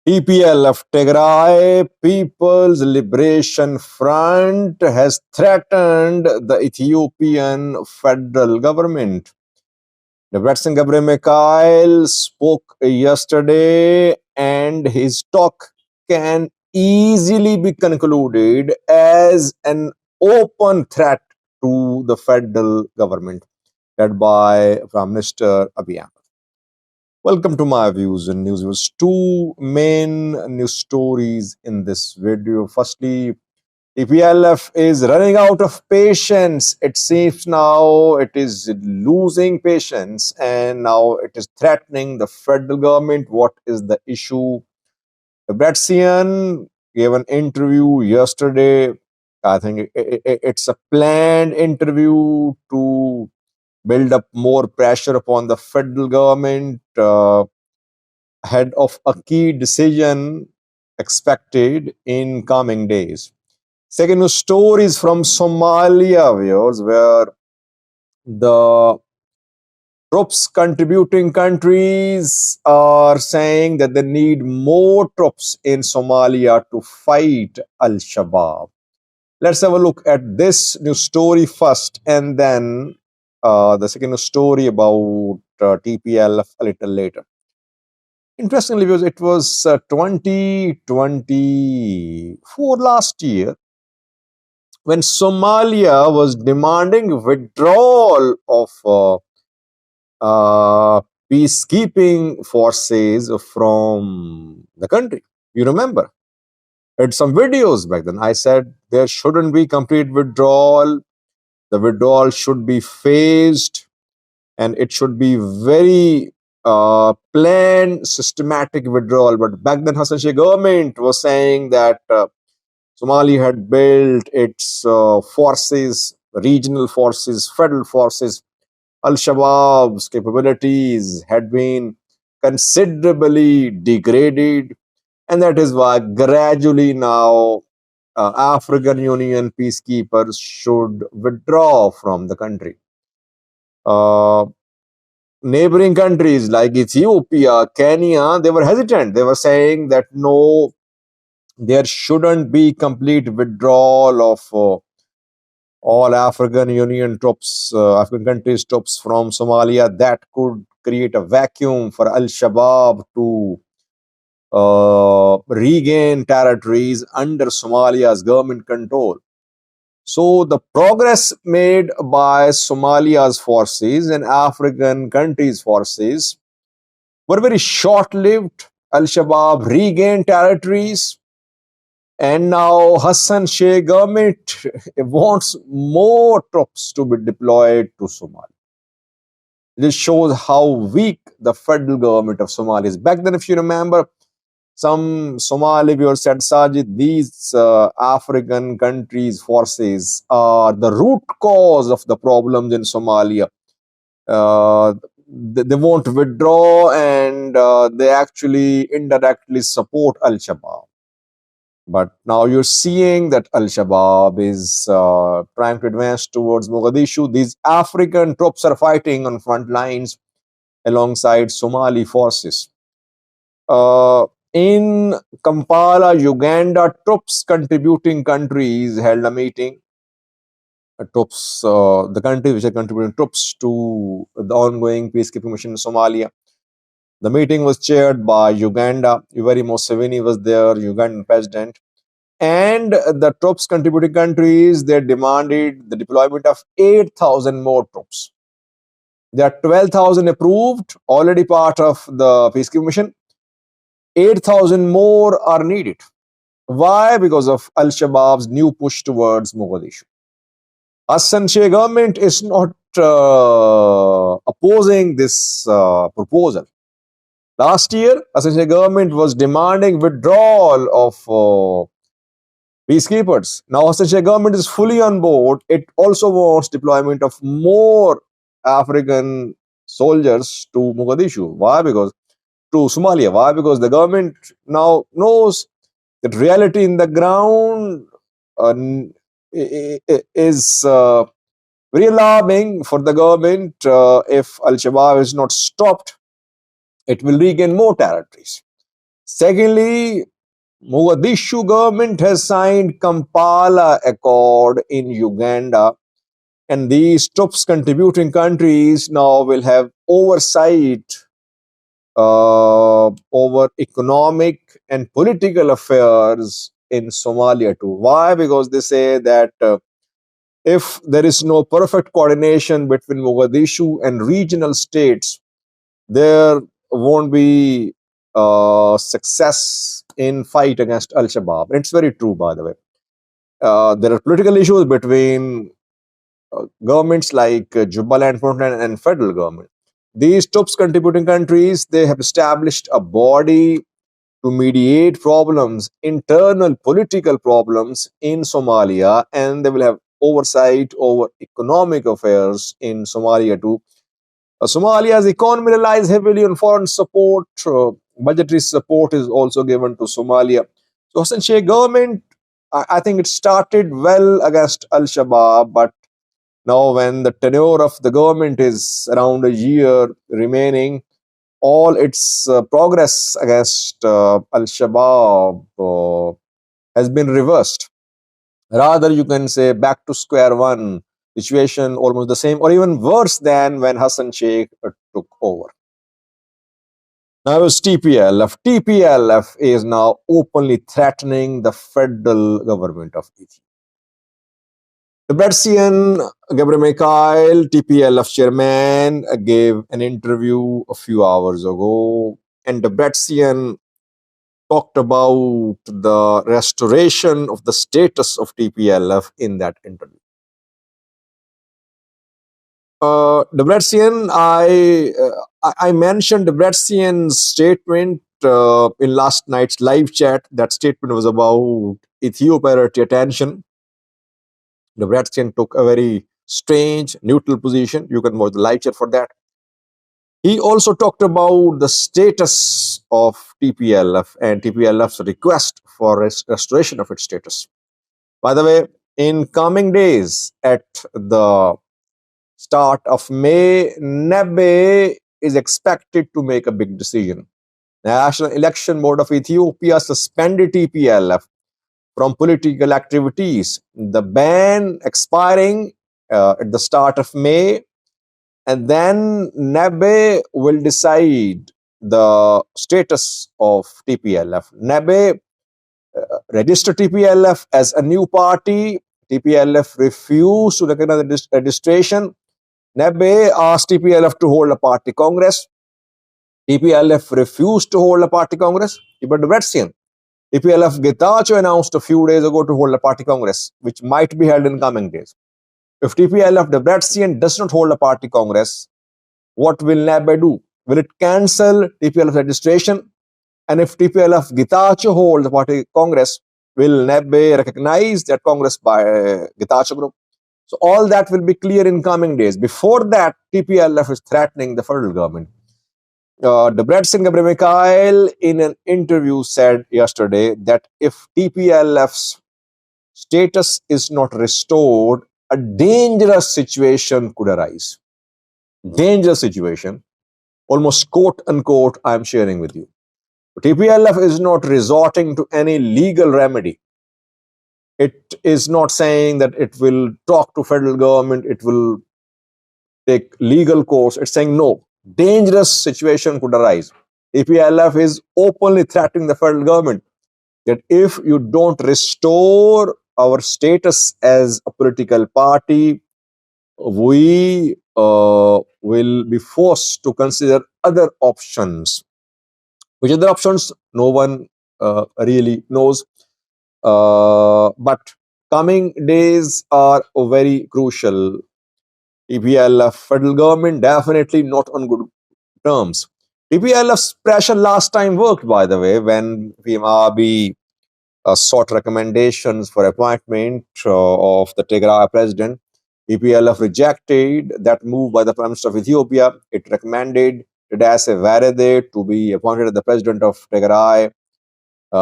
TPLF, Tigray People's Liberation Front, has threatened the Ethiopian federal government. Debretsion Gabriel Mikhail spoke yesterday, and his talk can easily be concluded as an open threat to the federal government led by Prime Minister Abiy Ahmed. Welcome to my views and news. There's two main news stories in this video. Firstly, TPLF is running out of patience. It seems now it is losing patience and now it is threatening the federal government. What is the issue? Debretsion gave an interview yesterday. I think it's a planned interview to build up more pressure upon the federal government ahead of a key decision expected in coming days. Second news story is from Somalia, viewers, where the troops contributing countries are saying that they need more troops in Somalia to fight Al-Shabaab. Let's have a look at this news story first, and then the second news story about TPLF a little later. Interestingly, because it was 2024 last year when Somalia was demanding withdrawal of peacekeeping forces from the country. You remember? I had some videos back then. I said there shouldn't be complete withdrawal. The withdrawal should be phased, and it should be very planned, systematic withdrawal. But back then, Hassan Sheikh government was saying that Somalia had built its forces, regional forces, federal forces. Al-Shabaab's capabilities had been considerably degraded, and that is why gradually now African Union peacekeepers should withdraw from the country. Neighboring countries like Ethiopia, Kenya, they were hesitant. They were saying that no, there shouldn't be complete withdrawal of all African Union troops, African countries' troops from Somalia. That could create a vacuum for Al-Shabaab to regain territories under Somalia's government control. So the progress made by Somalia's forces and African countries' forces were very short-lived. Al-Shabaab regained territories, and now Hassan Sheikh government wants more troops to be deployed to Somalia. This shows how weak the federal government of Somalia is. Back then, if you remember, some Somali viewers said, Sajid, these African countries' forces are the root cause of the problems in Somalia. They won't withdraw, and they actually indirectly support Al-Shabaab. But now you're seeing that Al-Shabaab is trying to advance towards Mogadishu. These African troops are fighting on front lines alongside Somali forces. In Kampala, Uganda, troops contributing countries held a meeting. The countries which are contributing troops to the ongoing peacekeeping mission in Somalia. The meeting was chaired by Uganda. Yoweri Museveni was there, Ugandan president. And the troops contributing countries, they demanded the deployment of 8,000 more troops. There are 12,000 approved, already part of the peacekeeping mission. 8,000 more are needed. Why? Because of Al-Shabaab's new push towards Mogadishu. Hassan Sheikh government is not opposing this proposal. Last year, Hassan Sheikh government was demanding withdrawal of peacekeepers. Now Hassan Sheikh government is fully on board. It also wants deployment of more African soldiers to Mogadishu. Why? Because to Somalia. Why? Because the government now knows that reality in the ground is very alarming for the government. If Al-Shabaab is not stopped, it will regain more territories. Secondly, Mogadishu government has signed Kampala Accord in Uganda, and these troops contributing countries now will have oversight over economic and political affairs in Somalia too. Why? Because they say that if there is no perfect coordination between Mogadishu and regional states, there won't be success in fight against Al Shabaab. It's very true, by the way. There are political issues between governments like Jubaland, Puntland, and federal government. These troops contributing countries, they have established a body to mediate problems, internal political problems in Somalia, and they will have oversight over economic affairs in Somalia too. Somalia's economy relies heavily on foreign support. Budgetary support is also given to Somalia. So Hassan Sheikh government, I think it started well against Al Shabaab, but now when the tenure of the government is around a year remaining, all its progress against Al Shabaab has been reversed. Rather, you can say back to square one, situation almost the same, or even worse than when Hassan Sheikh took over. Now it's TPLF. TPLF is now openly threatening the federal government of Ethiopia. Debretsion Gebremichael, TPLF chairman, gave an interview a few hours ago, and Debretsion talked about the restoration of the status of TPLF in that interview. Debretsion, I mentioned Debretsian's statement in last night's live chat. That statement was about Ethiopia priority attention. Debretsion took a very strange, neutral position. You can watch the live chat for that. He also talked about the status of TPLF and TPLF's request for restoration of its status. By the way, in coming days, at the start of May, NEBE is expected to make a big decision. National Election Board of Ethiopia suspended TPLF from political activities. The ban expiring at the start of May, and then NEBE will decide the status of TPLF. NEBE registered TPLF as a new party. TPLF refused to recognize the registration. NEBE asked TPLF to hold a party congress. TPLF refused to hold a party congress. But Debretsion, TPLF Getachew announced a few days ago to hold a party congress, which might be held in coming days. If TPLF Debretsion does not hold a party congress, what will NEBE do? Will it cancel TPLF registration? And if TPLF Getachew holds the party congress, will NEBE recognize that congress by Getachew group? So all that will be clear in coming days. Before that, TPLF is threatening the federal government. Debretsion Gebremichael, in an interview, said yesterday that if TPLF's status is not restored, a dangerous situation could arise. Dangerous situation, almost quote unquote, I am sharing with you. TPLF is not resorting to any legal remedy. It is not saying that it will talk to federal government, it will take legal course. It's saying no, dangerous situation could arise. TPLF is openly threatening the federal government that if you don't restore our status as a political party, we will be forced to consider other options. Which other options? No one really knows. But coming days are very crucial. TPLF, federal government, definitely not on good terms. TPLF's pressure last time worked, by the way, when PMRB sought recommendations for appointment of the Tigray president. TPLF rejected that move by the Prime Minister of Ethiopia. It recommended Tadesse Varede to be appointed as the president of Tigray.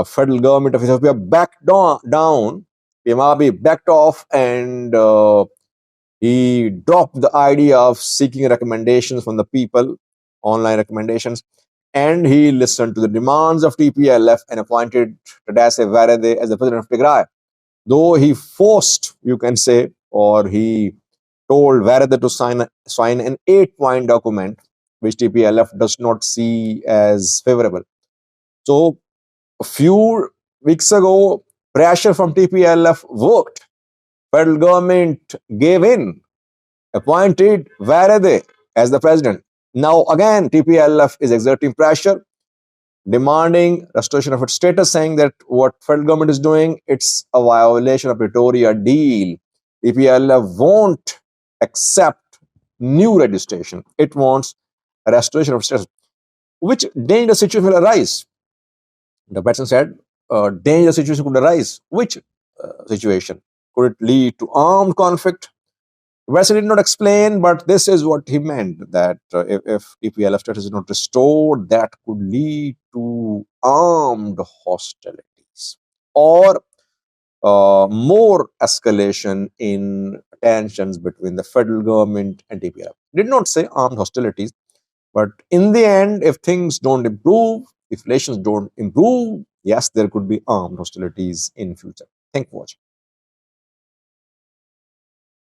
Federal government of Ethiopia backed down. PMRB backed off, and he dropped the idea of seeking recommendations from the people, online recommendations. and he listened to the demands of TPLF and appointed Tadesse Varade as the president of Tigray. Though he forced, you can say, or he told Varade to sign an 8-point document, which TPLF does not see as favorable. So a few weeks ago, pressure from TPLF worked. Federal government gave in, appointed Varade as the president. Now again, TPLF is exerting pressure, demanding restoration of its status, saying that what federal government is doing, it's a violation of Pretoria deal. TPLF won't accept new registration. It wants a restoration of status, which dangerous situation will arise. The person said, dangerous situation could arise. Which situation? Could it lead to armed conflict? Wesley did not explain, but this is what he meant, that if TPLF status is not restored, that could lead to armed hostilities or more escalation in tensions between the federal government and TPLF. Did not say armed hostilities, but in the end, if things don't improve, if relations don't improve, yes, there could be armed hostilities in future. Thank you for watching.